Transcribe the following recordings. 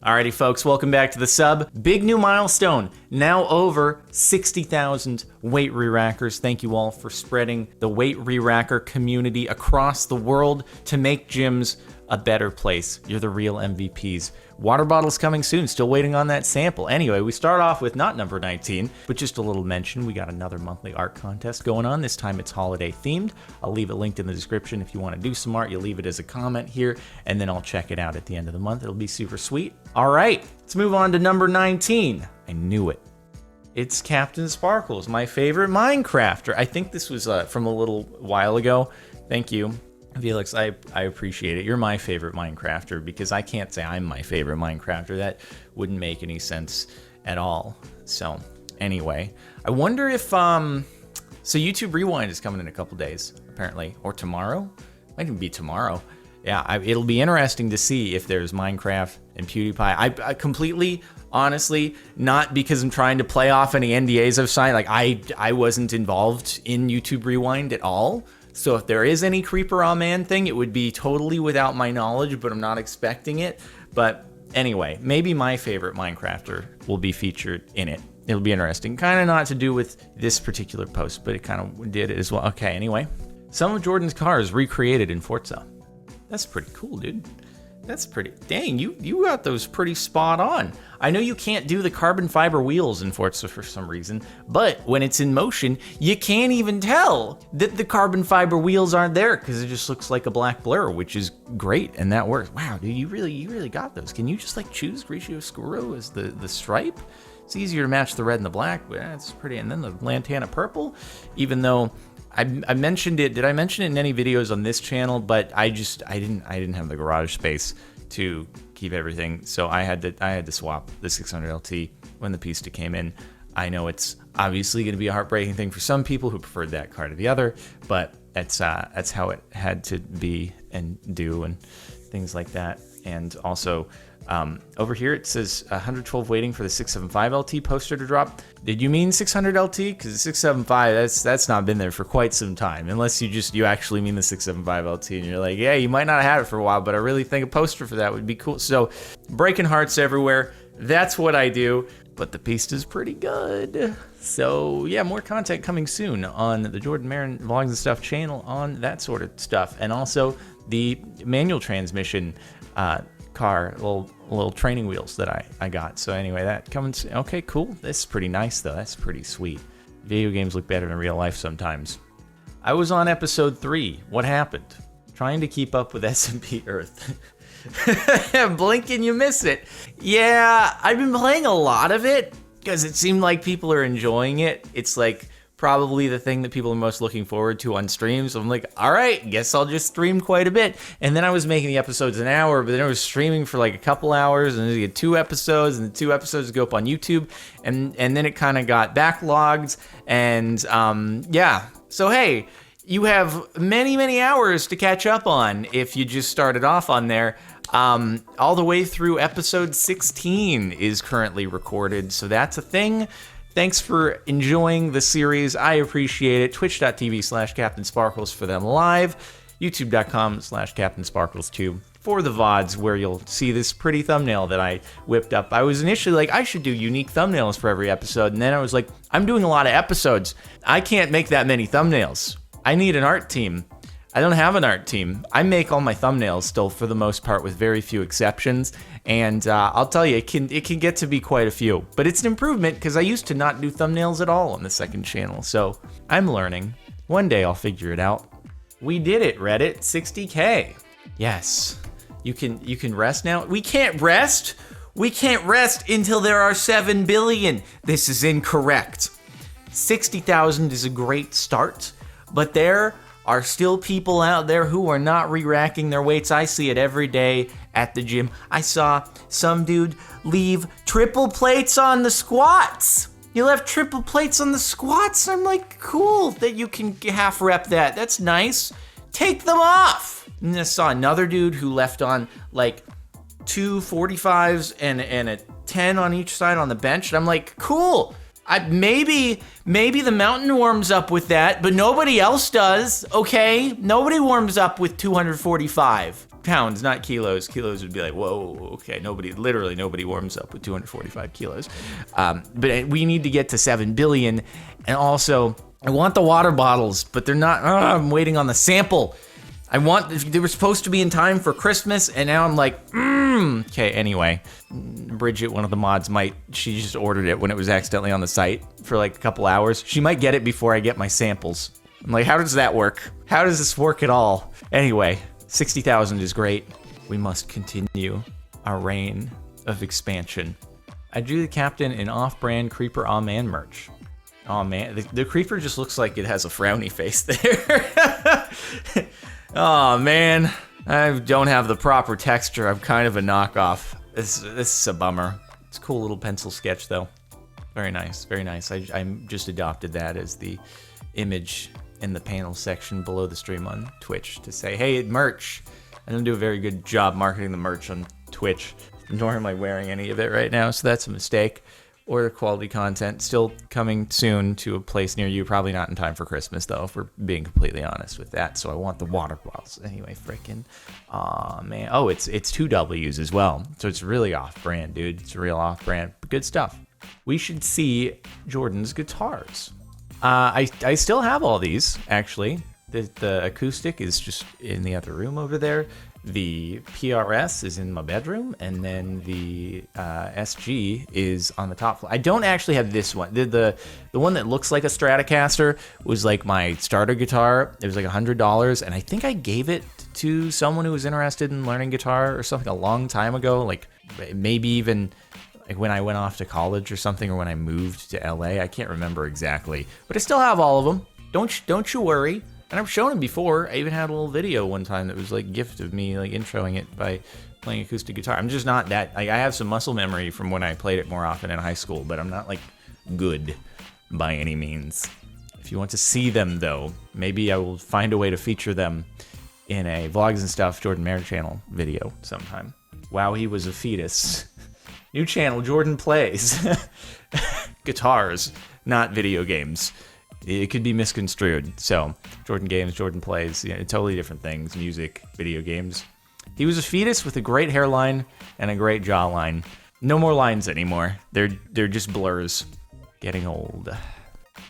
Alrighty folks, welcome back to the sub. Big new milestone, now over 60,000 weight re-rackers. Thank you all for spreading the weight re-racker community across the world to make gyms a better place. You're the real MVPs. Water bottles coming soon, still waiting on that sample. Anyway, we start off with not number 19, but just a little mention. We got another monthly art contest going on. This time it's holiday themed. I'll leave it linked in the description. If you want to do some art, you leave it as a comment here, and then I'll check it out at the end of the month. It'll be super sweet. All right, let's move on to number 19. I knew it. It's CaptainSparklez, my favorite Minecrafter. I think this was from a little while ago. Thank you, Felix. I appreciate it. You're my favorite Minecrafter because I can't say I'm my favorite Minecrafter. That wouldn't make any sense at all. So anyway, I wonder if so YouTube Rewind is coming in a couple days apparently, or tomorrow. Might even be tomorrow. Yeah, it'll be interesting to see if there's Minecraft and PewDiePie. I completely, honestly, not because I'm trying to play off any NDAs I've signed. Like I wasn't involved in YouTube Rewind at all. So if there is any Creeper on Man thing, it would be totally without my knowledge, but I'm not expecting it. But anyway, maybe my favorite Minecrafter will be featured in it. It'll be interesting. Kind of not to do with this particular post, but it kind of did it as well. Okay, anyway. Some of Jordan's cars recreated in Forza. That's pretty cool, dude. That's pretty, dang, you got those pretty spot on. I know you can't do the carbon fiber wheels in Forza for some reason, but when it's in motion, you can't even tell that the carbon fiber wheels aren't there because it just looks like a black blur, which is great, and that works. Wow, dude, you really got those. Can you just like choose Grigio Scuro as the stripe? It's easier to match the red and the black, but that's pretty. And then the Lantana purple, even though I mentioned it. Did I mention it in any videos on this channel? But I didn't have the garage space to keep everything, so I had to swap the 600 LT when the Pista came in. I know it's obviously going to be a heartbreaking thing for some people who preferred that car to the other, but that's how it had to be and do and things like that. And also over here it says 112 waiting for the 675 LT poster to drop. Did you mean 600 LT? Because the 675, that's not been there for quite some time, unless you actually mean the 675 LT and you're like, yeah, you might not have had it for a while, but I really think a poster for that would be cool. So breaking hearts everywhere. That's what I do, but the Pista's pretty good. So yeah, more content coming soon on the Jordan Marin Vlogs and Stuff channel on that sort of stuff, and also the manual transmission car, little training wheels that I got. So anyway, that comes. Okay, cool. This is pretty nice though. That's pretty sweet. Video games look better than real life sometimes. I was on episode 3. What happened? Trying to keep up with SMP Earth. Blink and you miss it. Yeah, I've been playing a lot of it because it seemed like people are enjoying it. It's like probably the thing that people are most looking forward to on stream. So I'm like, all right, guess I'll just stream quite a bit. And then I was making the episodes an hour, but then I was streaming for like a couple hours, and then you get 2 episodes, and the 2 episodes go up on YouTube, and then it kind of got backlogged, and yeah. So hey, you have many hours to catch up on if you just started off on there. All the way through episode 16 is currently recorded, so that's a thing. Thanks for enjoying the series. I appreciate it. Twitch.tv/CaptainSparklez for them live. YouTube.com/CaptainSparklez2 for the VODs, where you'll see this pretty thumbnail that I whipped up. I was initially like, I should do unique thumbnails for every episode. And then I was like, I'm doing a lot of episodes. I can't make that many thumbnails. I need an art team. I don't have an art team. I make all my thumbnails still for the most part, with very few exceptions. And I'll tell you, it can get to be quite a few. But it's an improvement because I used to not do thumbnails at all on the second channel. So I'm learning. One day I'll figure it out. We did it, Reddit. 60K. Yes. You can rest now. We can't rest. We can't rest until there are 7 billion. This is incorrect. 60,000 is a great start, but there are still people out there who are not re-racking their weights. I see it every day at the gym. I saw some dude leave triple plates on the squats. You left triple plates on the squats? I'm like, cool that you can half rep that. That's nice. Take them off. And I saw another dude who left on like 2 45s and a 10 on each side on the bench. And I'm like, cool. Maybe the mountain warms up with that, but nobody else does, okay? Nobody warms up with 245. pounds, not kilos. Kilos would be like, whoa, okay, literally nobody warms up with 245 kilos. But we need to get to 7 billion. And also, I want the water bottles, but they're not, I'm waiting on the sample. They were supposed to be in time for Christmas, and now I'm like, Okay, anyway, Bridget, one of the mods, she just ordered it when it was accidentally on the site for like a couple hours. She might get it before I get my samples. I'm like, how does that work? How does this work at all? Anyway, 60,000 is great. We must continue our reign of expansion. I drew the captain in off-brand Creeper Aw Man merch. Oh man, the creeper just looks like it has a frowny face there. Oh man, I don't have the proper texture. I'm kind of a knockoff. This is a bummer. It's a cool little pencil sketch though. Very nice, very nice. I just adopted that as the image in the panel section below the stream on Twitch to say, hey, merch. I don't do a very good job marketing the merch on Twitch, nor am I wearing any of it right now, so that's a mistake. Or quality content still coming soon to a place near you. Probably not in time for Christmas, though, if we're being completely honest with that. So I want the water bottles. Anyway, frickin'. Aw, man. Oh, it's 2 W's as well. So it's really off-brand, dude. It's real off-brand. But good stuff. We should see Jordan's guitars. I still have all these, actually. The acoustic is just in the other room over there. The PRS is in my bedroom, and then the SG is on the top floor. I don't actually have this one. The one that looks like a Stratocaster was like my starter guitar. It was like $100, and I think I gave it to someone who was interested in learning guitar or something a long time ago, like maybe even like when I went off to college or something, or when I moved to LA. I can't remember exactly, but I still have all of them. Don't you worry. And I've shown him before. I even had a little video one time that was like a gift of me like introing it by playing acoustic guitar. I'm just not that, like, I have some muscle memory from when I played it more often in high school, but I'm not like good by any means. If you want to see them though, maybe I will find a way to feature them in a Vlogs and Stuff Jordan Mayer channel video sometime. Wow, he was a fetus. New channel, Jordan Plays. Guitars, not video games. It could be misconstrued. So, Jordan Games, Jordan Plays, totally different things. Music, video games. He was a fetus with a great hairline and a great jawline. No more lines anymore. They're just blurs. Getting old. A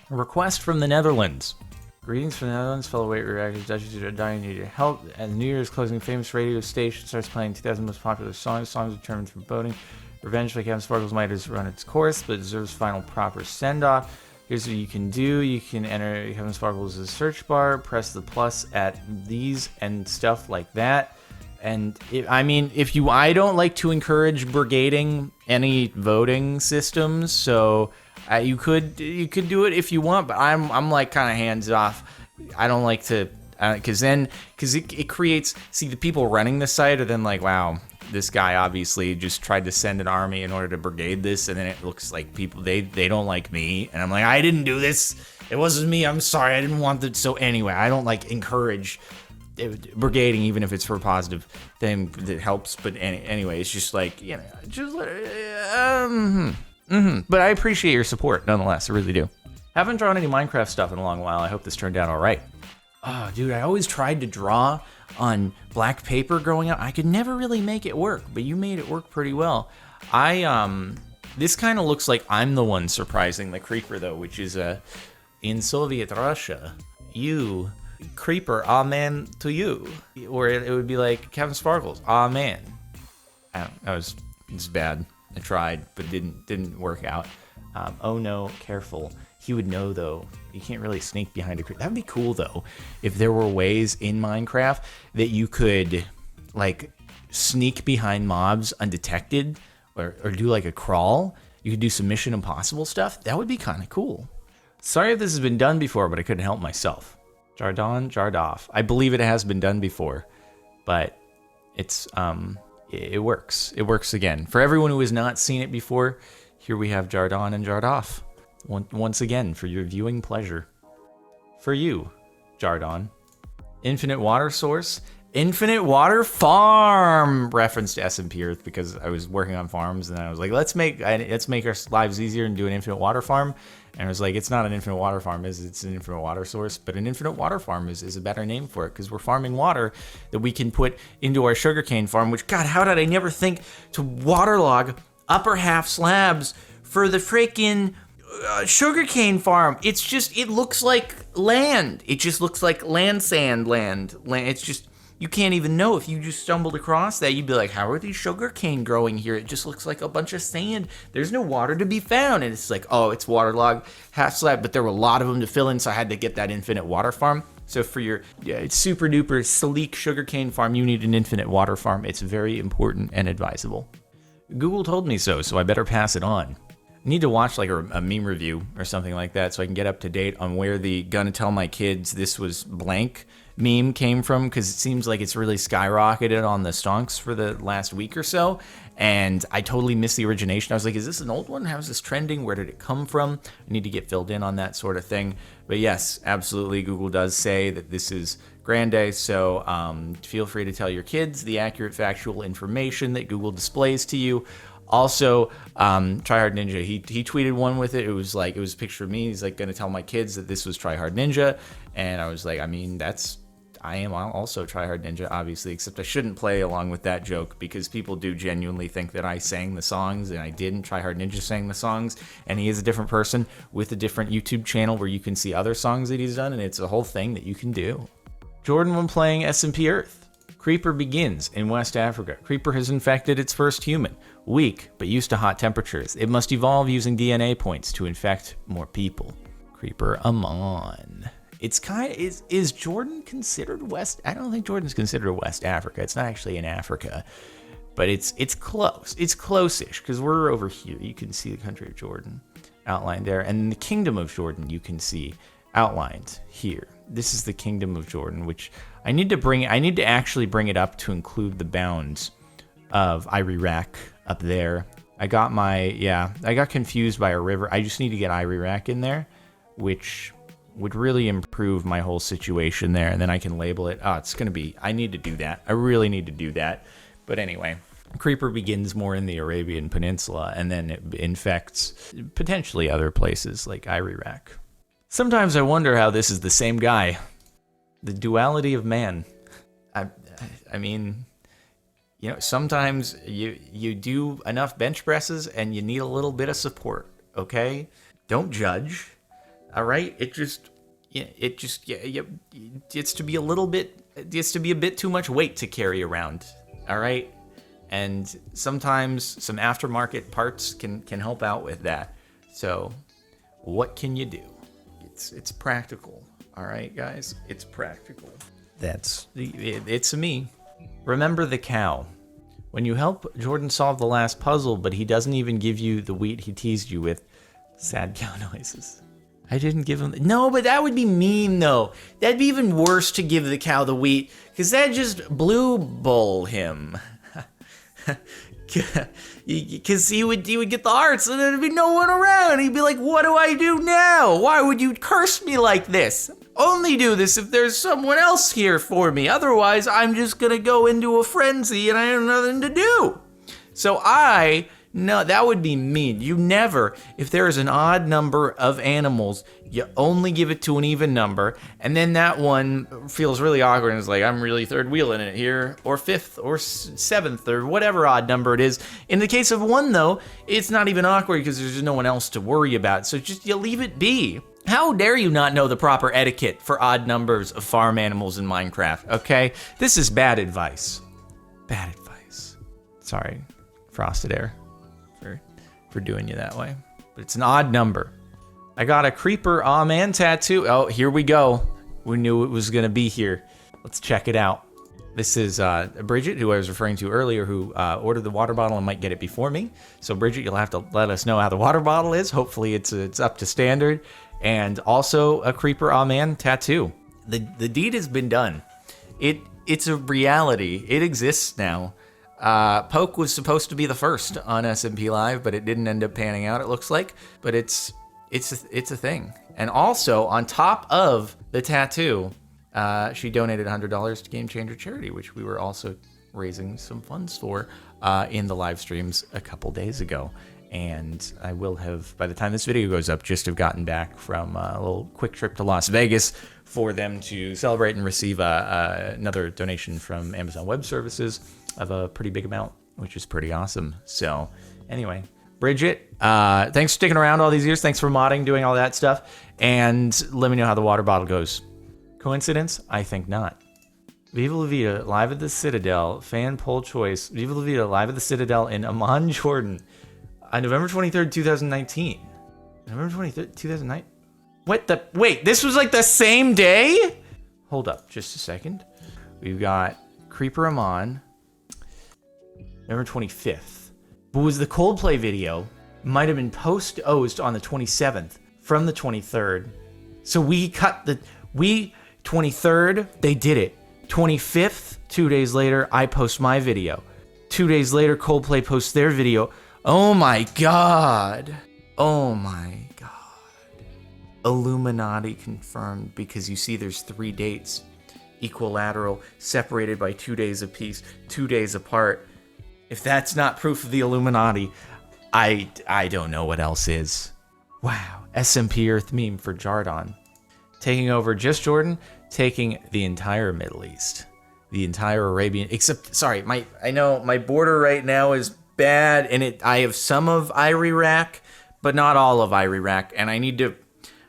request from the Netherlands. Greetings from the Netherlands, fellow weight reactors. Duchess are dying, need your help. As New Year's closing, famous radio station starts playing 2000 most popular songs. Songs determined for voting. Revenge by CaptainSparklez might have run its course, but deserves final proper send-off. Here's what you can do. You can enter CaptainSparklez' search bar, press the plus at these and stuff like that. And I don't like to encourage brigading any voting systems, so you could do it if you want. But I'm like kind of hands off. I don't like to, because it creates. See, the people running the site are then like, wow, this guy obviously just tried to send an army in order to brigade this, and then it looks like people, they don't like me, and I'm like, I didn't do this, it wasn't me, I'm sorry, I didn't want that. So anyway, I don't like encourage brigading, even if it's for a positive thing that helps. But anyway, it's just like, but I appreciate your support nonetheless. I really do. Haven't drawn any Minecraft stuff in a long while. I hope this turned out all right. Oh, dude, I always tried to draw on black paper growing up. I could never really make it work, but you made it work pretty well. This kind of looks like I'm the one surprising the creeper though, which is in Soviet Russia, you creeper, amen to you. Or it would be like CaptainSparklez, amen. It's bad. I tried, but didn't work out. Oh no, careful. He would know though. You can't really sneak behind a creeper. That'd be cool though, if there were ways in Minecraft that you could like sneak behind mobs undetected, or do like a crawl. You could do some Mission Impossible stuff. That would be kind of cool. Sorry if this has been done before, but I couldn't help myself. Jardon, Jardoff. I believe it has been done before, but it's it works. It works again. For everyone who has not seen it before, here we have Jardon and Jardoff. Once again, for your viewing pleasure. For you, Jardon. Infinite water source, Infinite Water Farm, reference to SMP Earth, because I was working on farms and I was like, let's make our lives easier and do an infinite water farm. And I was like, it's not an infinite water farm, it's an infinite water source, but an infinite water farm is a better name for it, because we're farming water that we can put into our sugarcane farm, which, God, how did I never think to waterlog upper half slabs for the freaking sugarcane farm? It's just, it looks like land. It just looks like land. It's just, you can't even know. If you just stumbled across that, you'd be like, how are these sugarcane growing here? It just looks like a bunch of sand. There's no water to be found. And it's like, oh, it's waterlogged half slab, but there were a lot of them to fill in, so I had to get that infinite water farm. So for your super duper sleek sugarcane farm, you need an infinite water farm. It's very important and advisable. Google told me so I better pass it on. I need to watch like a meme review or something like that so I can get up to date on where the gonna tell my kids this was blank meme came from, because it seems like it's really skyrocketed on the stonks for the last week or so, and I totally missed the origination. I was like, is this an old one? How's this trending? Where did it come from? I need to get filled in on that sort of thing. But yes, absolutely, Google does say that this is grande, so feel free to tell your kids the accurate factual information that Google displays to you. Also, Tryhard Ninja, he tweeted one with it. It was a picture of me. He's like, gonna tell my kids that this was Tryhard Ninja. And I was like, I mean, I am also Tryhard Ninja, obviously, except I shouldn't play along with that joke, because people do genuinely think that I sang the songs, and I didn't. Tryhard Ninja sang the songs, and he is a different person with a different YouTube channel where you can see other songs that he's done, and it's a whole thing that you can do. Jardon, when playing SMP Earth. Creeper begins in West Africa. Creeper has infected its first human. Weak, but used to hot temperatures. It must evolve using DNA points to infect more people. Creeper Amon. It's kind of, is Jardon considered West? I don't think Jardon's considered West Africa. It's not actually in Africa, but it's close. It's close-ish, because we're over here. You can see the country of Jardon outlined there, and the kingdom of Jardon you can see outlined here. This is the kingdom of Jardon, which I need to actually bring it up to include the bounds of Iraq up there. I got confused by a river. I just need to get Iraq in there, which would really improve my whole situation there, and then I can label it. I need to do that. I really need to do that. But anyway, Creeper begins more in the Arabian Peninsula, and then it infects potentially other places like Iraq. Sometimes I wonder how this is the same guy. The duality of man. I mean, sometimes you do enough bench presses and you need a little bit of support, okay? Don't judge, all right? It's to be a bit too much weight to carry around, all right? And sometimes some aftermarket parts can help out with that. So what can you do? It's practical. All right, guys, it's practical. It's me. Remember the cow. When you help Jardon solve the last puzzle, but he doesn't even give you the wheat he teased you with. Sad cow noises. I didn't give him... No, but that would be mean, though. That'd be even worse to give the cow the wheat, because that just blue bull him. Because he would get the hearts and there'd be no one around. He'd be like, what do I do now? Why would you curse me like this? Only do this if there's someone else here for me. Otherwise, I'm just gonna go into a frenzy and I have nothing to do. So no, that would be mean. You never, if there is an odd number of animals, you only give it to an even number, and then that one feels really awkward and is like, I'm really third wheeling it here, or fifth, or seventh, or whatever odd number it is. In the case of one, though, it's not even awkward because there's just no one else to worry about, so just you leave it be. How dare you not know the proper etiquette for odd numbers of farm animals in Minecraft, okay? This is bad advice. Bad advice. Sorry, Frosted Air, for doing you that way. But it's an odd number. I got a creeper man tattoo. Oh, here we go. We knew it was gonna be here. Let's check it out. This is Bridget, who I was referring to earlier, who ordered the water bottle and might get it before me. So Bridget, you'll have to let us know how the water bottle is. Hopefully it's up to standard. And also a creeper man tattoo. The deed has been done. It's a reality. It exists now. Poke was supposed to be the first on SMP Live, but it didn't end up panning out, it looks like. But it's a thing. And also, on top of the tattoo, She donated $100 to Game Changer Charity, which we were also raising some funds for in the live streams a couple days ago. And I will have, by the time this video goes up, just have gotten back from a little quick trip to Las Vegas for them to celebrate and receive another donation from Amazon Web Services of a pretty big amount, which is pretty awesome. So anyway, Bridget, thanks for sticking around all these years. Thanks for modding, doing all that stuff. And let me know how the water bottle goes. Coincidence? I think not. Viva La Vida, live at the Citadel, fan poll choice. Viva La Vida, live at the Citadel in Amman, Jordan. On November 23rd, 2019. November 23rd, 2009? What the? Wait, this was like the same day? Hold up, just a second. We've got Creeper Amon. November 25th. But was the Coldplay video, might have been post-Ost on the 27th from the 23rd. So we cut the, 23rd, they did it. 25th, 2 days later, I post my video. 2 days later, Coldplay posts their video. Oh my God. Oh my God. Illuminati confirmed, because you see there's 3 dates. Equilateral, separated by 2 days apiece, 2 days apart. If that's not proof of the Illuminati, I don't know what else is. Wow. SMP Earth meme for Jardon. Taking over just Jordan, taking the entire Middle East. The entire Arabian, except, sorry, I know my border right now is bad, and I have some of Iraq, but not all of Iraq, and I need to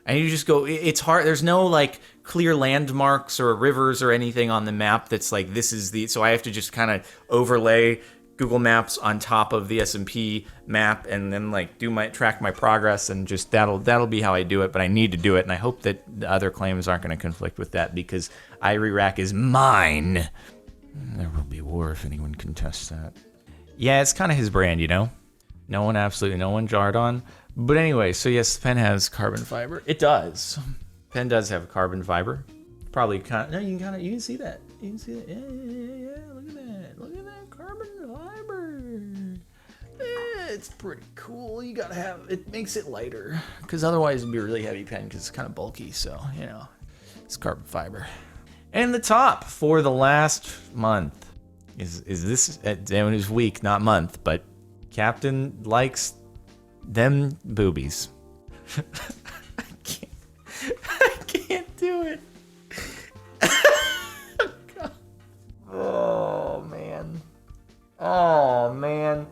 just go. It's hard. There's no like clear landmarks or rivers or anything on the map that's like this is the. So I have to just kind of overlay Google Maps on top of the SMP map, and then like track my progress, and just that'll be how I do it. But I need to do it, and I hope that the other claims aren't going to conflict with that, because Iraq is mine. There will be war if anyone contests that. Yeah, it's kind of his brand, you know? Absolutely no one Jardon. But anyway, so yes, the pen has carbon fiber. It does. Pen does have carbon fiber. Probably kind of, no, you can see that. You can see that. Yeah. Look at that. Look at that carbon fiber. Yeah, it's pretty cool. You gotta have, it makes it lighter, because otherwise it'd be a really heavy pen, because it's kind of bulky. So, you know, it's carbon fiber. And the top for the last month. Is this it was week, not month, but Captain likes them boobies. I can't do it. Oh man.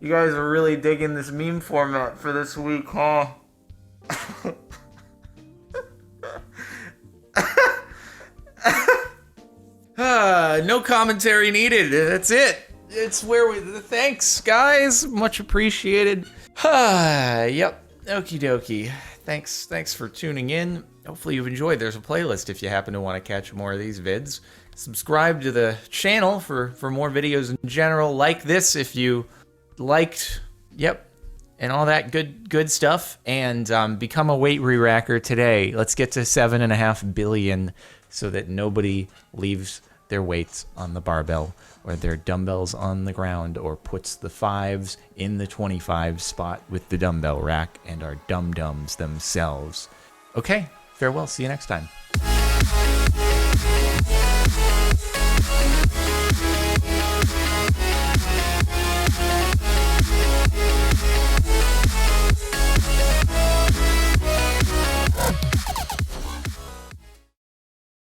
You guys are really digging this meme format for this week, huh? No commentary needed. That's it. It's where thanks, guys. Much appreciated. Yep. Okie dokie. Thanks for tuning in. Hopefully you've enjoyed. There's a playlist if you happen to want to catch more of these vids. Subscribe to the channel for more videos in general. Like this if you liked, and all that good stuff. And become a weight re-racker today. Let's get to 7.5 billion so that nobody leaves their weights on the barbell or their dumbbells on the ground, or puts the 5s in the 25 spot with the dumbbell rack and are dum-dums themselves. Okay, farewell. See you next time.